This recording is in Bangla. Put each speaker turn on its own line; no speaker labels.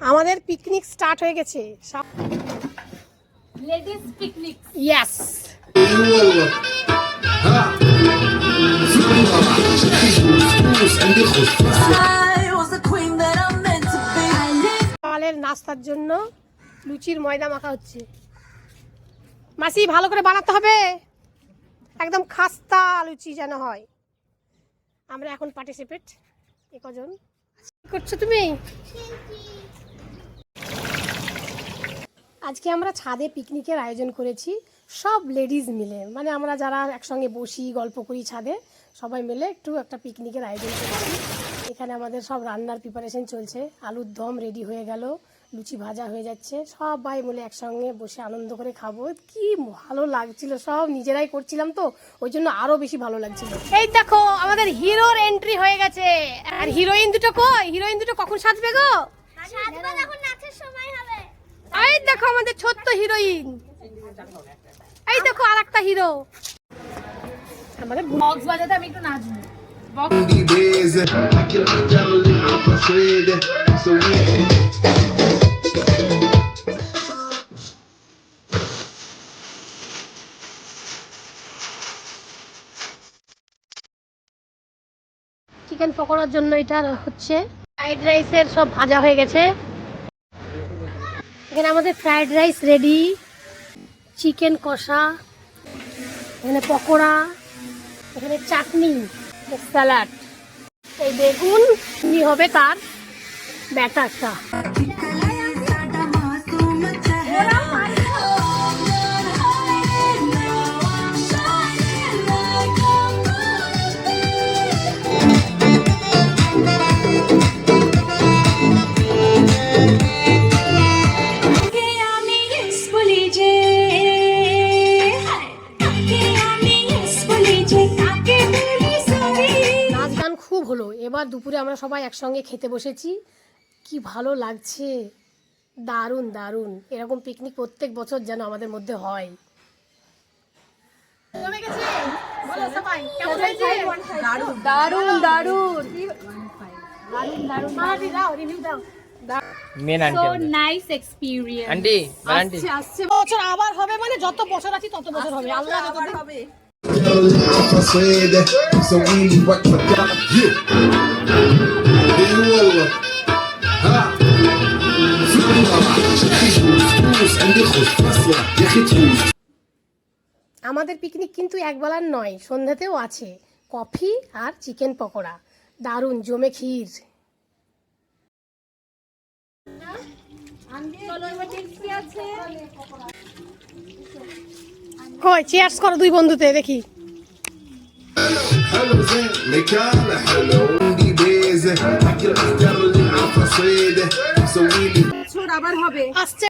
আমাদের পিকনিক স্টার্ট হয়ে গেছে।
Ladies picnic.
ইয়েস। সকালের নাস্তার জন্য লুচির ময়দা মাখা হচ্ছে। মাসি ভালো করে বানাতে হবে, একদম খাস্তা লুচি যেন হয়। আমরা এখন পার্টিসিপেট কজন করছো তুমি? আজকে আমরা ছাদে পিকনিকের আয়োজন করেছি সব লেডিজ মিলে, মানে আমরা যারা একসঙ্গে বসি গল্প করি ছাদে সবাই মিলে একটু একটা পিকনিকের আয়োজন করেছি। এখানে আমাদের সব রান্নার প্রিপারেশন চলছে, আলুর দম রেডি হয়ে গেল, লুচি ভাজা হয়ে যাচ্ছে, সবাই মিলে একসঙ্গে বসে আনন্দ করে খাবো। কি ভালো লাগছিল, সব নিজেরাই করছিলাম তো ওই জন্য আরো বেশি ভালো লাগছিল। এই দেখো আমাদের হিরোর এন্ট্রি হয়ে গেছে। আর হিরোইন দুটো কই? হিরোইন দুটো কখন সাজবে গো?
এখন নাচের সময় হবে।
এই দেখো আমাদের ছোট্ট হিরোইন, এই দেখো আরেকটা হিরো। আমাদের
বক্স বাজাতে আমি একটু নাচবো।
চিকেন পকোড়ার জন্য এটা হচ্ছে ফ্রাইড রাইসের সব ভাজা হয়ে গেছে। এখানে আমাদের ফ্রাইড রাইস রেডি, চিকেন কষা, এখানে পকোড়া, এখানে চাটনি, স্যালাড, এই বেগুন হবে তার ব্যাটারটা। খুব হলো। এবার দুপুরে আমরা সবাই একসঙ্গে খেতে বসেছি, কি ভালো লাগছে, দারুণ দারুণ। এরকম পিকনিক প্রত্যেক বছর যেন আমাদের মধ্যে হয়।
দারুণ দারুণ
মেন aunty
so nice experience.
Aunty aunty
আসছে বছর আবার হবে, মানে যত বছর আছি তত বছর হবে। আল্লাহ যতদিন হবে। আমাদের পিকনিক কিন্তু একবেলার নয়, সন্ধ্যাতেও আছে কফি আর চিকেন পকোড়া, দারুণ জমে ক্ষীর। কই চিয়ার্স করো দুই বন্ধুতে দেখি।
আবার হবে
আসছে